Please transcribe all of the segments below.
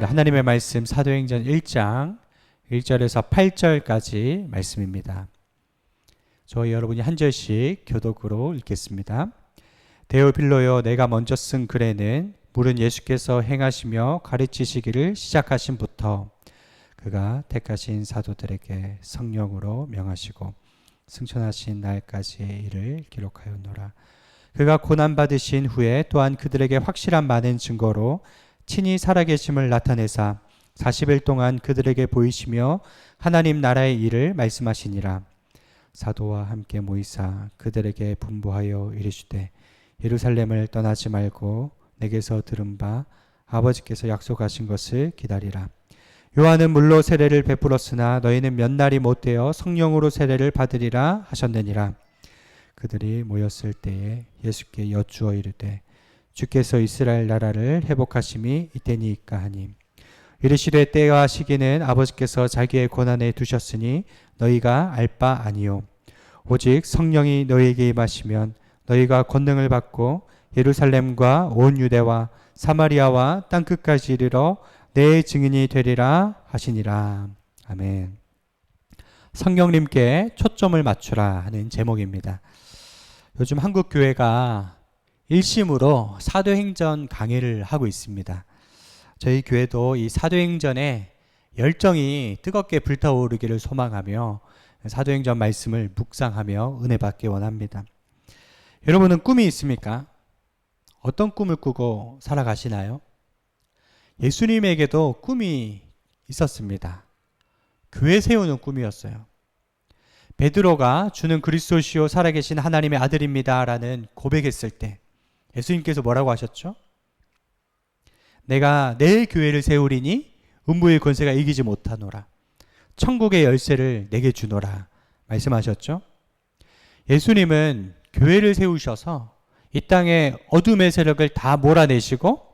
하나님의 말씀 사도행전 1장 1절에서 8절까지 말씀입니다. 저희 여러분이 한 절씩 교독으로 읽겠습니다. 데오빌로여, 내가 먼저 쓴 글에는 물은 예수께서 행하시며 가르치시기를 시작하신부터 그가 택하신 사도들에게 성령으로 명하시고 승천하신 날까지의 일을 기록하였노라. 그가 고난받으신 후에 또한 그들에게 확실한 많은 증거로 친히 살아계심을 나타내사 40일 동안 그들에게 보이시며 하나님 나라의 일을 말씀하시니라. 사도와 함께 모이사 그들에게 분부하여 이르시되 예루살렘을 떠나지 말고 내게서 들은 바 아버지께서 약속하신 것을 기다리라. 요한은 물로 세례를 베풀었으나 너희는 몇 날이 못되어 성령으로 세례를 받으리라 하셨느니라. 그들이 모였을 때에 예수께 여쭈어 이르되 주께서 이스라엘 나라를 회복하심이 이때니이까 하니 이르시되 때와 시기는 아버지께서 자기의 권한에 두셨으니 너희가 알 바 아니요 오직 성령이 너희에게 임하시면 너희가 권능을 받고 예루살렘과 온 유대와 사마리아와 땅끝까지 이르러 내 증인이 되리라 하시니라. 아멘. 성령님께 초점을 맞추라 하는 제목입니다. 요즘 한국 교회가 일심으로 사도행전 강의를 하고 있습니다. 저희 교회도 이 사도행전에 열정이 뜨겁게 불타오르기를 소망하며 사도행전 말씀을 묵상하며 은혜 받기 원합니다. 여러분은 꿈이 있습니까? 어떤 꿈을 꾸고 살아가시나요? 예수님에게도 꿈이 있었습니다. 교회 세우는 꿈이었어요. 베드로가 주는 그리스도시요 살아계신 하나님의 아들입니다 라는 고백했을 때 예수님께서 뭐라고 하셨죠? 내가 내 교회를 세우리니 음부의 권세가 이기지 못하노라. 천국의 열쇠를 내게 주노라 말씀하셨죠? 예수님은 교회를 세우셔서 이 땅의 어둠의 세력을 다 몰아내시고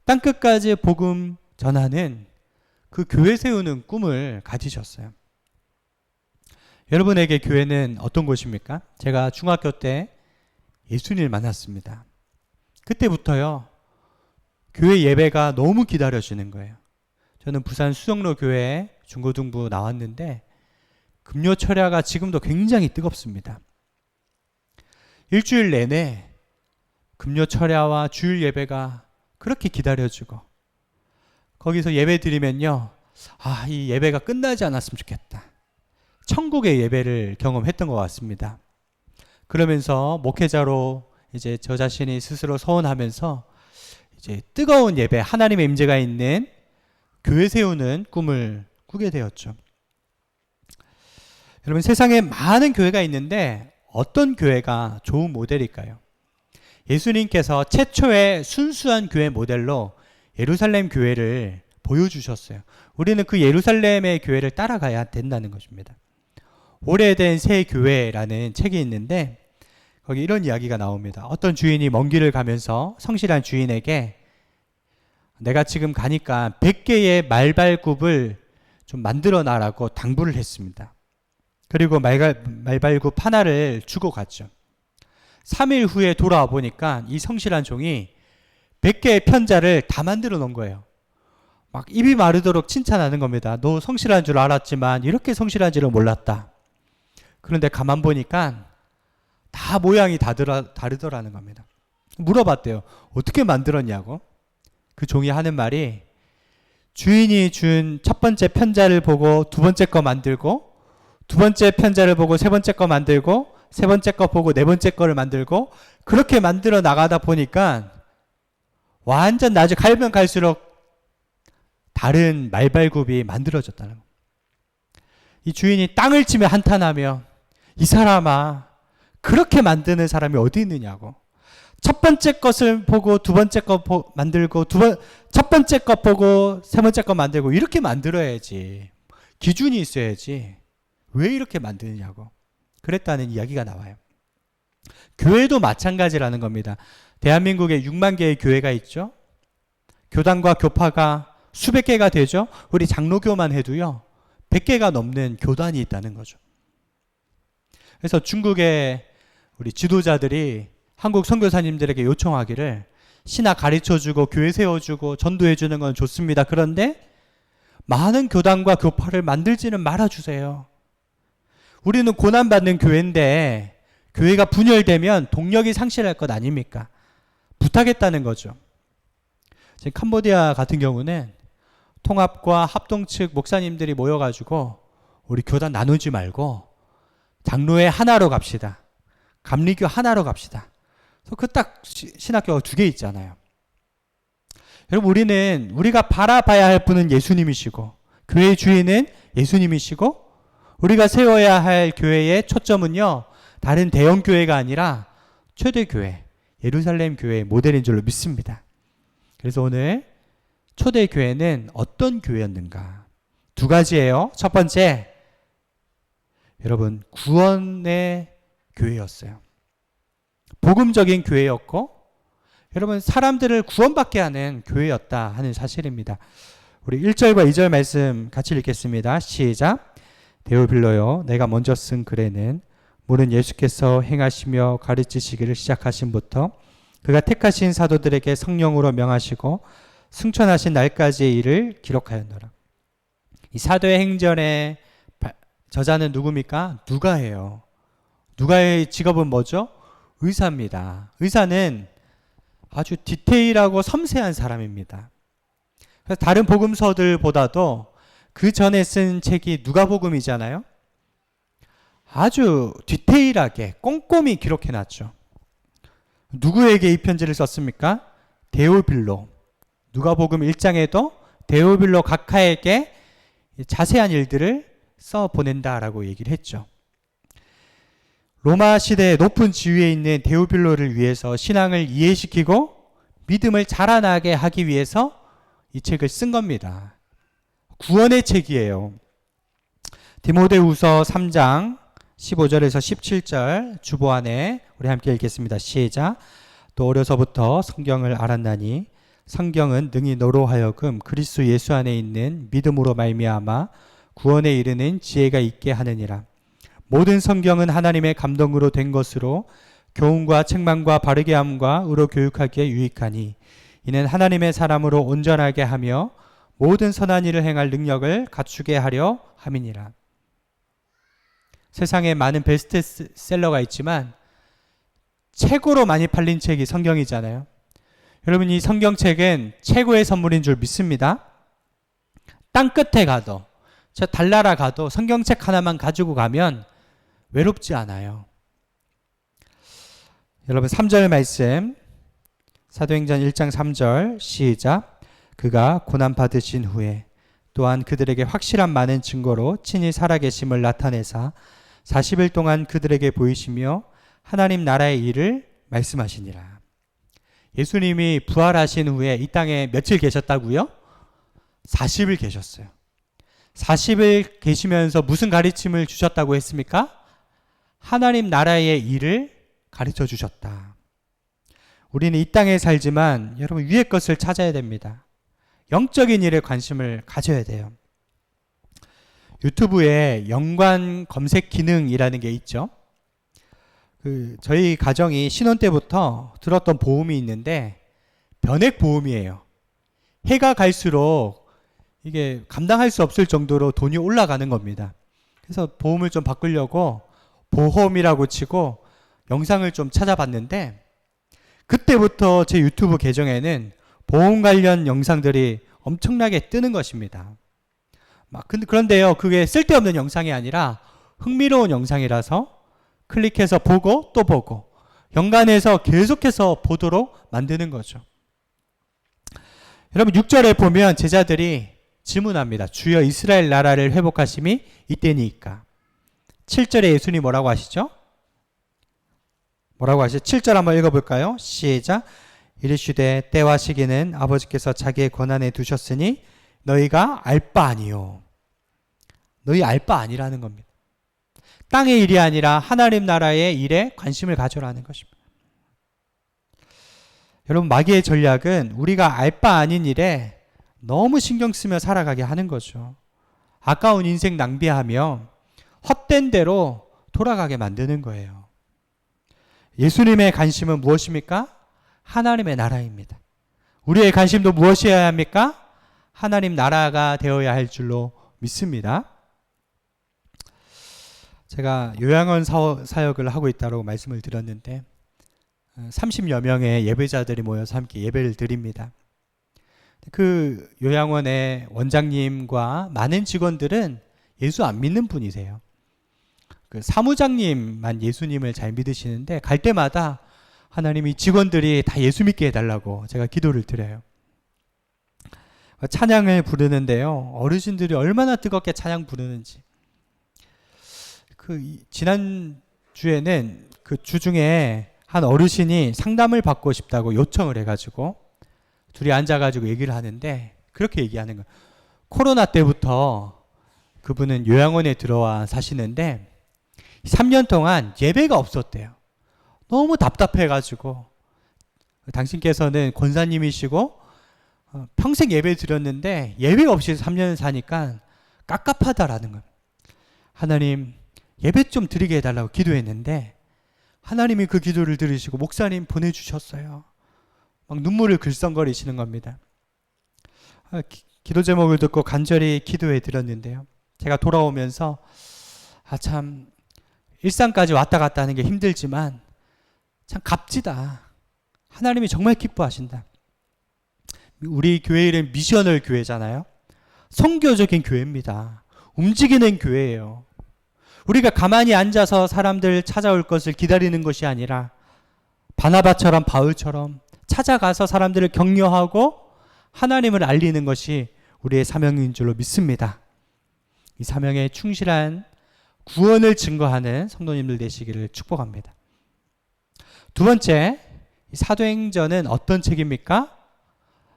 땅끝까지 복음 전하는 그 교회 세우는 꿈을 가지셨어요. 여러분에게 교회는 어떤 곳입니까? 제가 중학교 때 예수님을 만났습니다. 그때부터요, 교회 예배가 너무 기다려지는 거예요. 저는 부산 수정로 교회에 중고등부 나왔는데 금요 철야가 지금도 굉장히 뜨겁습니다. 일주일 내내 금요 철야와 주일 예배가 그렇게 기다려지고 거기서 예배 드리면요, 이 예배가 끝나지 않았으면 좋겠다. 천국의 예배를 경험했던 것 같습니다. 그러면서 목회자로 이제 저 자신이 스스로 서원하면서 이제 뜨거운 예배, 하나님의 임재가 있는 교회 세우는 꿈을 꾸게 되었죠. 여러분, 세상에 많은 교회가 있는데 어떤 교회가 좋은 모델일까요? 예수님께서 최초의 순수한 교회 모델로 예루살렘 교회를 보여주셨어요. 우리는 그 예루살렘의 교회를 따라가야 된다는 것입니다. 오래된 새 교회라는 책이 있는데 거기 이런 이야기가 나옵니다. 어떤 주인이 먼 길을 가면서 성실한 주인에게 내가 지금 가니까 100개의 말발굽을 좀 만들어 놔라고 당부를 했습니다. 그리고 말발굽 하나를 주고 갔죠. 3일 후에 돌아와 보니까 이 성실한 종이 100개의 편자를 다 만들어 놓은 거예요. 막 입이 마르도록 칭찬하는 겁니다. 너 성실한 줄 알았지만 이렇게 성실한 줄은 몰랐다. 그런데 가만 보니까 다 모양이 다르더라는 겁니다. 물어봤대요. 어떻게 만들었냐고. 그 종이 하는 말이 주인이 준 첫 번째 편자를 보고 두 번째 거 만들고 두 번째 편자를 보고 세 번째 거 만들고 세 번째 거 보고 네 번째 거를 만들고 그렇게 만들어 나가다 보니까 완전 나중에 갈면 갈수록 다른 말발굽이 만들어졌다는 겁니다. 이 주인이 땅을 치며 한탄하며 이 사람아, 그렇게 만드는 사람이 어디 있느냐고. 첫 번째 것을 보고 두 번째 거 만들고 첫 번째 거 보고 세 번째 거 만들고 이렇게 만들어야지. 기준이 있어야지. 왜 이렇게 만드느냐고. 그랬다는 이야기가 나와요. 교회도 마찬가지라는 겁니다. 대한민국에 6만 개의 교회가 있죠. 교단과 교파가 수백 개가 되죠. 우리 장로교만 해도요 100개가 넘는 교단이 있다는 거죠. 그래서 중국의 우리 지도자들이 한국 선교사님들에게 요청하기를 신학 가르쳐주고 교회 세워주고 전도해주는 건 좋습니다. 그런데 많은 교단과 교파를 만들지는 말아주세요. 우리는 고난받는 교회인데 교회가 분열되면 동력이 상실할 것 아닙니까? 부탁했다는 거죠. 지금 캄보디아 같은 경우는 통합과 합동 측 목사님들이 모여가지고 우리 교단 나누지 말고 장로회 하나로 갑시다. 감리교 하나로 갑시다. 그래서 그 딱 신학교가 2개 있잖아요. 여러분, 우리가 바라봐야 할 분은 예수님이시고 교회의 주인은 예수님이시고 우리가 세워야 할 교회의 초점은요, 다른 대형 교회가 아니라 초대교회, 예루살렘 교회의 모델인 줄로 믿습니다. 그래서 오늘 초대교회는 어떤 교회였는가? 2가지예요. 첫 번째, 여러분, 구원의 교회였어요. 복음적인 교회였고, 여러분, 사람들을 구원받게 하는 교회였다 하는 사실입니다. 우리 1절과 2절 말씀 같이 읽겠습니다. 시작. 데오빌로요, 내가 먼저 쓴 글에는 물은 예수께서 행하시며 가르치시기를 시작하신부터 그가 택하신 사도들에게 성령으로 명하시고 승천하신 날까지의 일을 기록하였노라. 이 사도의 행전의 저자는 누굽니까? 누가예요. 누가의 직업은 뭐죠? 의사입니다. 의사는 아주 디테일하고 섬세한 사람입니다. 그래서 다른 복음서들보다도 그 전에 쓴 책이 누가복음이잖아요. 아주 디테일하게 꼼꼼히 기록해놨죠. 누구에게 이 편지를 썼습니까? 데오빌로. 누가복음 1장에도 데오빌로 각하에게 자세한 일들을 써 보낸다라고 얘기를 했죠. 로마 시대의 높은 지위에 있는 데오빌로를 위해서 신앙을 이해시키고 믿음을 자라나게 하기 위해서 이 책을 쓴 겁니다. 구원의 책이에요. 디모데후서 3장 15절에서 17절 주보 안에 우리 함께 읽겠습니다. 시작. 또 어려서부터 성경을 알았나니 성경은 능히 너로 하여금 그리스도 예수 안에 있는 믿음으로 말미암아 구원에 이르는 지혜가 있게 하느니라. 모든 성경은 하나님의 감동으로 된 것으로 교훈과 책망과 바르게 함과 의로 교육하기에 유익하니 이는 하나님의 사람으로 온전하게 하며 모든 선한 일을 행할 능력을 갖추게 하려 함이니라. 세상에 많은 베스트셀러가 있지만 최고로 많이 팔린 책이 성경이잖아요. 여러분, 이 성경책은 최고의 선물인 줄 믿습니다. 땅끝에 가도, 저 달나라 가도 성경책 하나만 가지고 가면 외롭지 않아요. 여러분, 3절 말씀, 사도행전 1장 3절 시작. 그가 고난받으신 후에 또한 그들에게 확실한 많은 증거로 친히 살아계심을 나타내사 40일 동안 그들에게 보이시며 하나님 나라의 일을 말씀하시니라. 예수님이 부활하신 후에 이 땅에 며칠 계셨다고요? 40일 계셨어요. 40일 계시면서 무슨 가르침을 주셨다고 했습니까? 하나님 나라의 일을 가르쳐 주셨다. 우리는 이 땅에 살지만 여러분, 위의 것을 찾아야 됩니다. 영적인 일에 관심을 가져야 돼요. 유튜브에 연관 검색 기능이라는 게 있죠. 저희 가정이 신혼 때부터 들었던 보험이 있는데 변액 보험이에요. 해가 갈수록 이게 감당할 수 없을 정도로 돈이 올라가는 겁니다. 그래서 보험을 좀 바꾸려고 보험이라고 치고 영상을 좀 찾아봤는데 그때부터 제 유튜브 계정에는 보험 관련 영상들이 엄청나게 뜨는 것입니다. 그런데요, 그게 쓸데없는 영상이 아니라 흥미로운 영상이라서 클릭해서 보고 또 보고 연관해서 계속해서 보도록 만드는 거죠. 여러분, 6절에 보면 제자들이 질문합니다. 주여, 이스라엘 나라를 회복하심이 이때니까. 7절에 예수님이 뭐라고 하시죠? 뭐라고 하시죠? 7절 한번 읽어볼까요? 시작. 이르시되 때와 시기는 아버지께서 자기의 권한에 두셨으니 너희가 알 바 아니요. 너희 알 바 아니라는 겁니다. 땅의 일이 아니라 하나님 나라의 일에 관심을 가져라는 것입니다. 여러분, 마귀의 전략은 우리가 알 바 아닌 일에 너무 신경 쓰며 살아가게 하는 거죠. 아까운 인생 낭비하며 헛된 대로 돌아가게 만드는 거예요. 예수님의 관심은 무엇입니까? 하나님의 나라입니다. 우리의 관심도 무엇이어야 합니까? 하나님 나라가 되어야 할 줄로 믿습니다. 제가 요양원 사역을 하고 있다고 말씀을 드렸는데 30여 명의 예배자들이 모여서 함께 예배를 드립니다. 그 요양원의 원장님과 많은 직원들은 예수 안 믿는 분이세요. 그 사무장님만 예수님을 잘 믿으시는데 갈 때마다 하나님이 직원들이 다 예수 믿게 해달라고 제가 기도를 드려요. 찬양을 부르는데요. 어르신들이 얼마나 뜨겁게 찬양 부르는지. 지난 주에는 그 주중에 한 어르신이 상담을 받고 싶다고 요청을 해가지고 둘이 앉아가지고 얘기를 하는데 그렇게 얘기하는 거예요. 코로나 때부터 그분은 요양원에 들어와 사시는데 3년 동안 예배가 없었대요. 너무 답답해가지고 당신께서는 권사님이시고 평생 예배 드렸는데 예배가 없이 3년을 사니까 깝깝하다라는 거예요. 하나님 예배 좀 드리게 해달라고 기도했는데 하나님이 그 기도를 들으시고 목사님 보내주셨어요. 막 눈물을 글썽거리시는 겁니다. 기도 제목을 듣고 간절히 기도해 드렸는데요. 제가 돌아오면서 참 일산까지 왔다 갔다 하는 게 힘들지만 참 값지다. 하나님이 정말 기뻐하신다. 우리 교회 이름 미셔널 교회잖아요. 선교적인 교회입니다. 움직이는 교회예요. 우리가 가만히 앉아서 사람들 찾아올 것을 기다리는 것이 아니라 바나바처럼 바울처럼 찾아가서 사람들을 격려하고 하나님을 알리는 것이 우리의 사명인 줄로 믿습니다. 이 사명에 충실한 구원을 증거하는 성도님들 되시기를 축복합니다. 두 번째, 사도행전은 어떤 책입니까?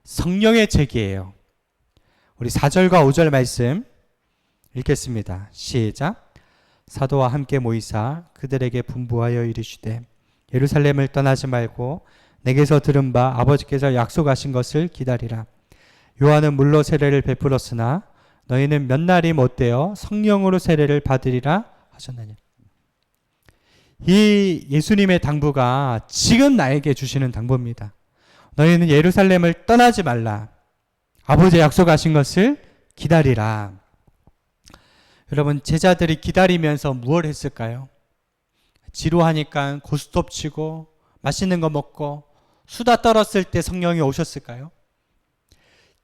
성령의 책이에요. 우리 4절과 5절 말씀 읽겠습니다. 시작. 사도와 함께 모이사 그들에게 분부하여 이르시되 예루살렘을 떠나지 말고 내게서 들은 바 아버지께서 약속하신 것을 기다리라. 요한은 물로 세례를 베풀었으나 너희는 몇 날이 못되어 성령으로 세례를 받으리라 하셨느냐. 이 예수님의 당부가 지금 나에게 주시는 당부입니다. 너희는 예루살렘을 떠나지 말라. 아버지 약속하신 것을 기다리라. 여러분, 제자들이 기다리면서 무엇을 했을까요? 지루하니까 고스톱 치고 맛있는 거 먹고 수다 떨었을 때 성령이 오셨을까요?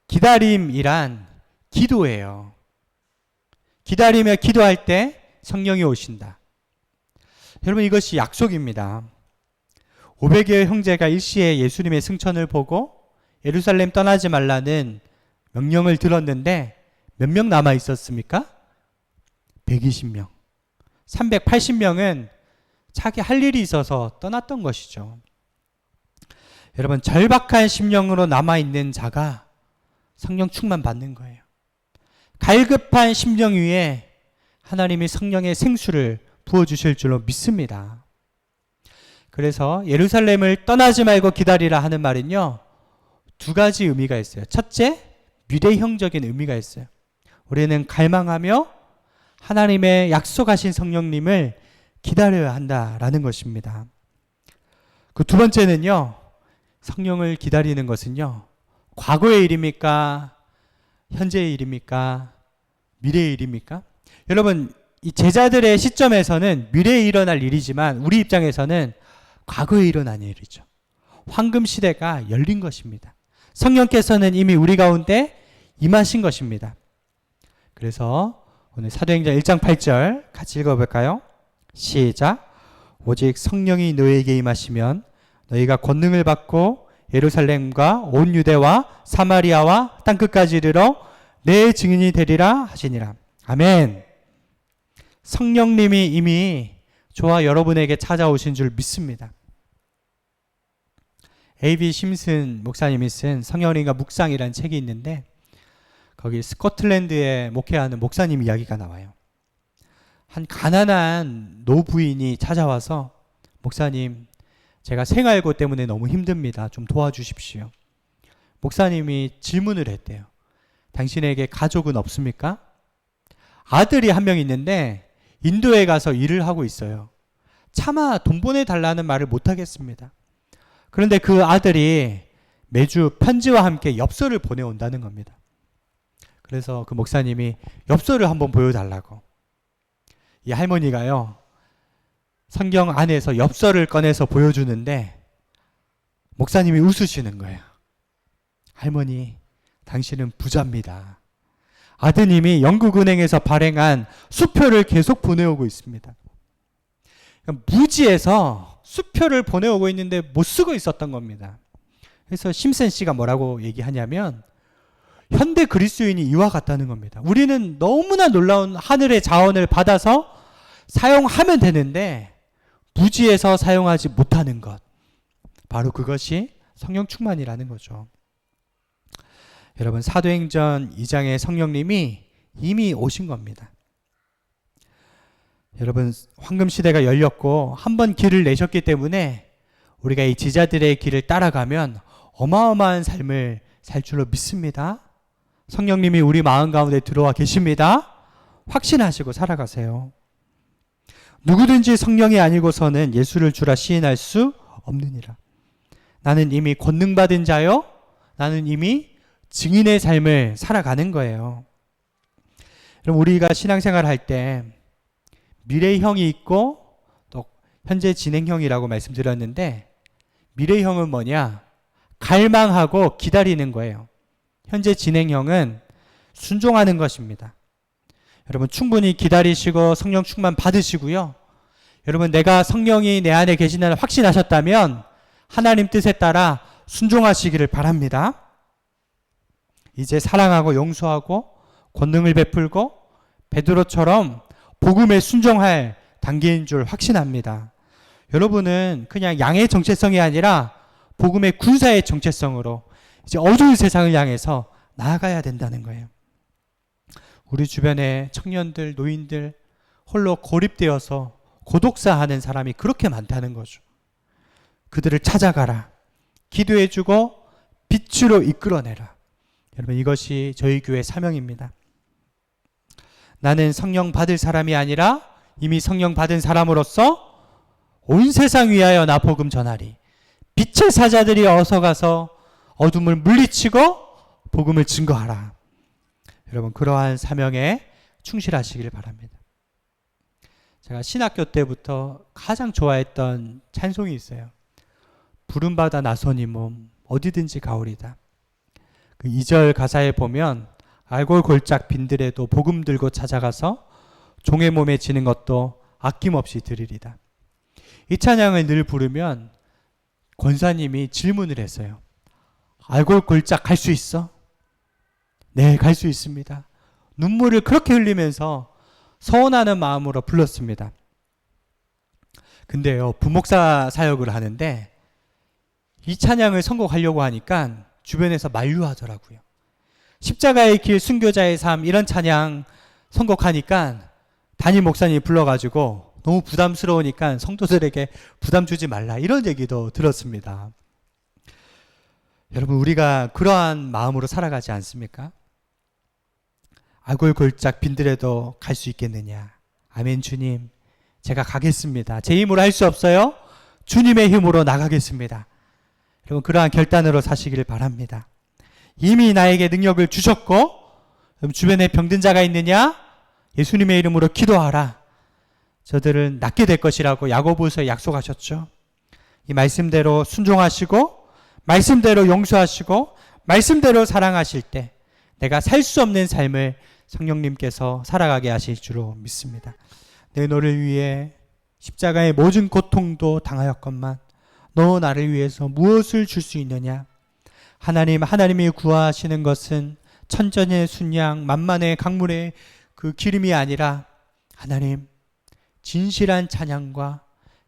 기다림이란 기도예요. 기다리며 기도할 때 성령이 오신다. 여러분, 이것이 약속입니다. 500여의 형제가 일시에 예수님의 승천을 보고 예루살렘 떠나지 말라는 명령을 들었는데 몇 명 남아 있었습니까? 120명. 380명은 자기 할 일이 있어서 떠났던 것이죠. 여러분, 절박한 심령으로 남아있는 자가 성령 충만 받는 거예요. 갈급한 심령 위에 하나님이 성령의 생수를 부어주실 줄로 믿습니다. 그래서 예루살렘을 떠나지 말고 기다리라 하는 말은요, 두 가지 의미가 있어요. 첫째, 미래형적인 의미가 있어요. 우리는 갈망하며 하나님의 약속하신 성령님을 기다려야 한다라는 것입니다. 그 두 번째는요, 성령을 기다리는 것은요, 과거의 일입니까? 현재의 일입니까? 미래의 일입니까? 여러분, 이 제자들의 시점에서는 미래에 일어날 일이지만 우리 입장에서는 과거에 일어난 일이죠. 황금 시대가 열린 것입니다. 성령께서는 이미 우리 가운데 임하신 것입니다. 그래서 오늘 사도행전 1장 8절 같이 읽어볼까요? 시작. 오직 성령이 너희에게 임하시면 너희가 권능을 받고 예루살렘과 온 유대와 사마리아와 땅끝까지 이르러 내 증인이 되리라 하시니라. 아멘. 성령님이 이미 저와 여러분에게 찾아오신 줄 믿습니다. A.B. 심슨 목사님이 쓴 성령님과 묵상이라는 책이 있는데 거기 스코틀랜드에 목회하는 목사님 이야기가 나와요. 한 가난한 노부인이 찾아와서 목사님, 제가 생활고 때문에 너무 힘듭니다. 좀 도와주십시오. 목사님이 질문을 했대요. 당신에게 가족은 없습니까? 아들이 한 명 있는데 인도에 가서 일을 하고 있어요. 차마 돈 보내달라는 말을 못하겠습니다. 그런데 그 아들이 매주 편지와 함께 엽서를 보내온다는 겁니다. 그래서 그 목사님이 엽서를 한번 보여달라고. 이 할머니가요, 성경 안에서 엽서를 꺼내서 보여주는데 목사님이 웃으시는 거예요. 할머니, 당신은 부자입니다. 아드님이 영국은행에서 발행한 수표를 계속 보내오고 있습니다. 무지해서 수표를 보내오고 있는데 못 쓰고 있었던 겁니다. 그래서 심슨 씨가 뭐라고 얘기하냐면 현대 그리스도인이 이와 같다는 겁니다. 우리는 너무나 놀라운 하늘의 자원을 받아서 사용하면 되는데 무지해서 사용하지 못하는 것, 바로 그것이 성령 충만이라는 거죠. 여러분, 사도행전 2장의 성령님이 이미 오신 겁니다. 여러분, 황금시대가 열렸고 한번 길을 내셨기 때문에 우리가 이 제자들의 길을 따라가면 어마어마한 삶을 살 줄로 믿습니다. 성령님이 우리 마음 가운데 들어와 계십니다. 확신하시고 살아가세요. 누구든지 성령이 아니고서는 예수를 주라 시인할 수 없느니라. 나는 이미 권능받은 자요, 나는 이미 증인의 삶을 살아가는 거예요. 그럼 우리가 신앙생활 할 때 미래형이 있고 또 현재 진행형이라고 말씀드렸는데, 미래형은 뭐냐? 갈망하고 기다리는 거예요. 현재 진행형은 순종하는 것입니다. 여러분, 충분히 기다리시고 성령 충만 받으시고요. 여러분, 내가 성령이 내 안에 계신다는 확신하셨다면 하나님 뜻에 따라 순종하시기를 바랍니다. 이제 사랑하고 용서하고 권능을 베풀고 베드로처럼 복음에 순종할 단계인 줄 확신합니다. 여러분은 그냥 양의 정체성이 아니라 복음의 군사의 정체성으로 이제 어두운 세상을 향해서 나아가야 된다는 거예요. 우리 주변에 청년들, 노인들 홀로 고립되어서 고독사하는 사람이 그렇게 많다는 거죠. 그들을 찾아가라. 기도해주고 빛으로 이끌어내라. 여러분, 이것이 저희 교회 사명입니다. 나는 성령 받을 사람이 아니라 이미 성령 받은 사람으로서 온 세상 위하여 나 복음 전하리. 빛의 사자들이 어서 가서 어둠을 물리치고 복음을 증거하라. 여러분, 그러한 사명에 충실하시길 바랍니다. 제가 신학교 때부터 가장 좋아했던 찬송이 있어요. 부름받아 나서니 몸 어디든지 가오리다. 그 2절 가사에 보면 알골골짝 빈들에도 복음 들고 찾아가서 종의 몸에 지는 것도 아낌없이 드리리다. 이 찬양을 늘 부르면 권사님이 질문을 했어요. 알골골짝 갈 수 있어? 네, 갈 수 있습니다. 눈물을 그렇게 흘리면서 서운하는 마음으로 불렀습니다. 근데요, 부목사 사역을 하는데 이 찬양을 선곡하려고 하니까 주변에서 만류하더라고요. 십자가의 길, 순교자의 삶, 이런 찬양 선곡하니까 담임 목사님이 불러가지고 너무 부담스러우니까 성도들에게 부담 주지 말라, 이런 얘기도 들었습니다. 여러분, 우리가 그러한 마음으로 살아가지 않습니까? 알골골짝 빈들에도 갈 수 있겠느냐. 아멘. 주님, 제가 가겠습니다. 제 힘으로 할 수 없어요. 주님의 힘으로 나가겠습니다. 여러분, 그러한 결단으로 사시기를 바랍니다. 이미 나에게 능력을 주셨고, 그럼 주변에 병든 자가 있느냐? 예수님의 이름으로 기도하라. 저들은 낫게 될 것이라고 야고보서에 약속하셨죠. 이 말씀대로 순종하시고 말씀대로 용서하시고 말씀대로 사랑하실 때 내가 살 수 없는 삶을 성령님께서 살아가게 하실 줄로 믿습니다. 내 너를 위해 십자가의 모든 고통도 당하였건만 너 나를 위해서 무엇을 줄 수 있느냐? 하나님이 구하시는 것은 천전의 순양, 만만의 강물의 그 기름이 아니라 하나님, 진실한 찬양과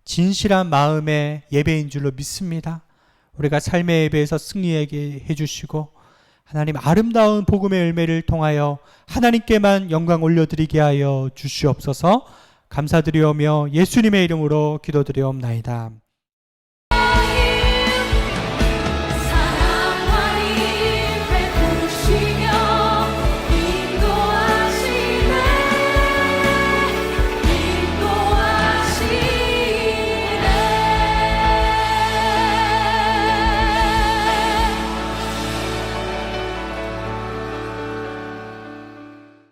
진실한 마음의 예배인 줄로 믿습니다. 우리가 삶의 예배에서 승리하게 해주시고 하나님, 아름다운 복음의 열매를 통하여 하나님께만 영광 올려드리게 하여 주시옵소서. 감사드리오며 예수님의 이름으로 기도드리옵나이다.